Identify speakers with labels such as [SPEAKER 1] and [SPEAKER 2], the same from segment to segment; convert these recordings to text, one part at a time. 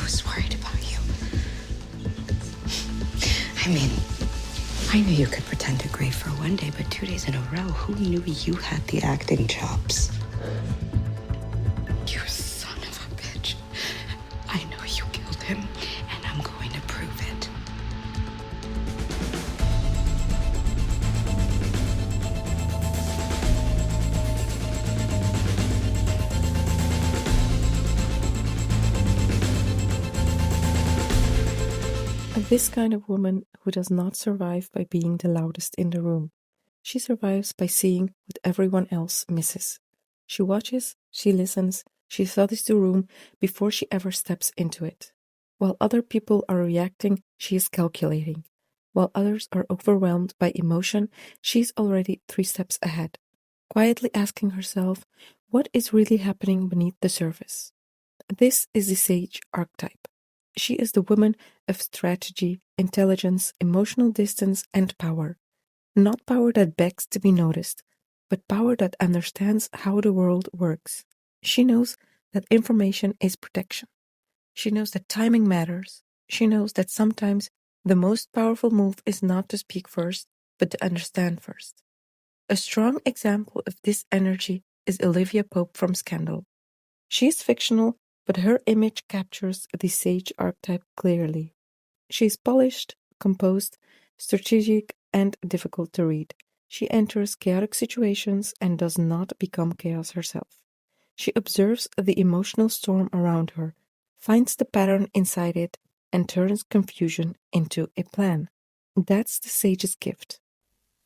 [SPEAKER 1] was worried about you. I mean, I knew you could pretend to grieve for one day, but 2 days in a row, who knew you had the acting chops? You son of a bitch. I know you killed him, and I'm going to prove it.
[SPEAKER 2] This kind of woman who does not survive by being the loudest in the room. She survives by seeing what everyone else misses. She watches, she listens, she studies the room before she ever steps into it. While other people are reacting, she is calculating. While others are overwhelmed by emotion, she is already 3 steps ahead, quietly asking herself, what is really happening beneath the surface? This is the Sage Archetype. She is the woman of strategy, intelligence, emotional distance, and power. Not power that begs to be noticed, but power that understands how the world works. She knows that information is protection. She knows that timing matters. She knows that sometimes the most powerful move is not to speak first, but to understand first. A strong example of this energy is Olivia Pope from Scandal. She is fictional, but her image captures the sage archetype clearly. She is polished, composed, strategic, and difficult to read. She enters chaotic situations and does not become chaos herself. She observes the emotional storm around her, finds the pattern inside it, and turns confusion into a plan. That's the sage's gift.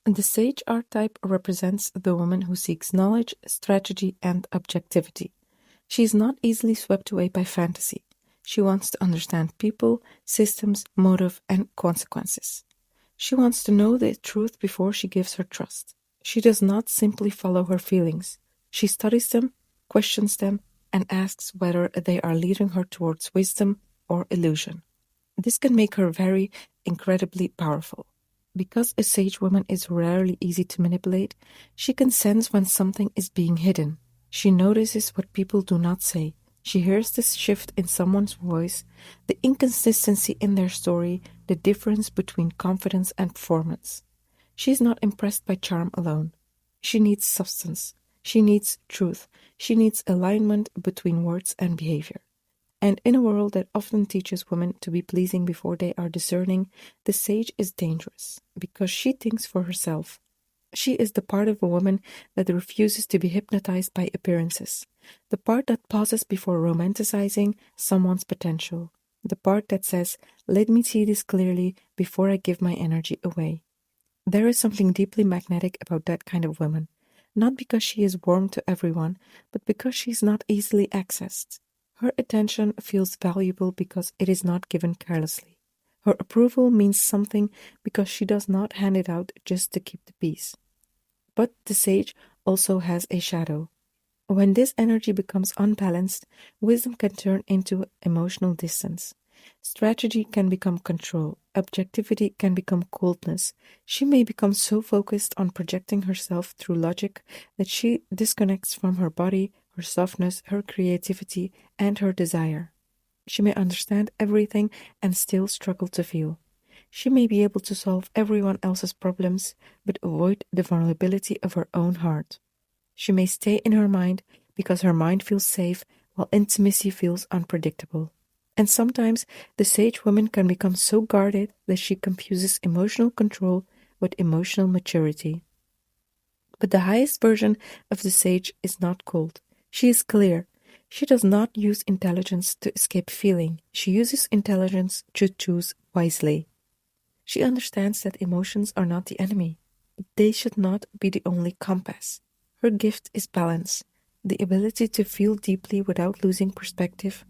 [SPEAKER 2] The sage archetype represents the woman who seeks knowledge, strategy, and objectivity. She is not easily swept away by fantasy. She wants to understand people, systems, motive, and consequences. She wants to know the truth before she gives her trust. She does not simply follow her feelings. She studies them, questions them, and asks whether they are leading her towards wisdom or illusion. This can make her very incredibly powerful. Because a sage woman is rarely easy to manipulate, she can sense when something is being hidden. She notices what people do not say. She hears the shift in someone's voice, the inconsistency in their story, the difference between confidence and performance. She is not impressed by charm alone. She needs substance. She needs truth. She needs alignment between words and behavior. And in a world that often teaches women to be pleasing before they are discerning, the sage is dangerous because she thinks for herself. She is the part of a woman that refuses to be hypnotized by appearances, the part that pauses before romanticizing someone's potential, the part that says, let me see this clearly before I give my energy away. There is something deeply magnetic about that kind of woman, not because she is warm to everyone, but because she is not easily accessed. Her attention feels valuable because it is not given carelessly. Her approval means something because she does not hand it out just to keep the peace. But the sage also has a shadow. When this energy becomes unbalanced, wisdom can turn into emotional distance. Strategy can become control. Objectivity can become coldness. She may become so focused on projecting herself through logic that she disconnects from her body, her softness, her creativity, and her desire. She may understand everything and still struggle to feel. She may be able to solve everyone else's problems, but avoid the vulnerability of her own heart. She may stay in her mind because her mind feels safe while intimacy feels unpredictable. And sometimes the sage woman can become so guarded that she confuses emotional control with emotional maturity. But the highest version of the sage is not cold. She is clear. She does not use intelligence to escape feeling. She uses intelligence to choose wisely. She understands that emotions are not the enemy. They should not be the only compass. Her gift is balance, the ability to feel deeply without losing perspective,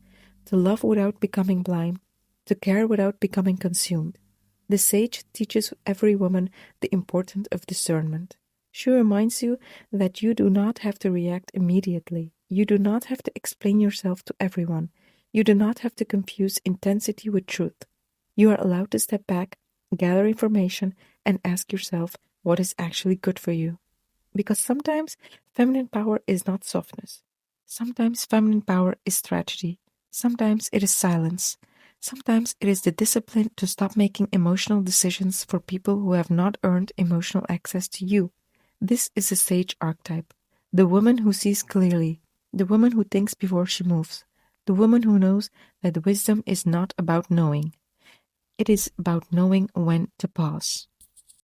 [SPEAKER 2] to love without becoming blind, to care without becoming consumed. The sage teaches every woman the importance of discernment. She reminds you that you do not have to react immediately. You do not have to explain yourself to everyone. You do not have to confuse intensity with truth. You are allowed to step back, gather information, and ask yourself what is actually good for you. Because sometimes feminine power is not softness. Sometimes feminine power is strategy. Sometimes it is silence. Sometimes it is the discipline to stop making emotional decisions for people who have not earned emotional access to you. This is the Sage Archetype. The woman who sees clearly. The woman who thinks before she moves. The woman who knows that wisdom is not about knowing. It is about knowing when to pause.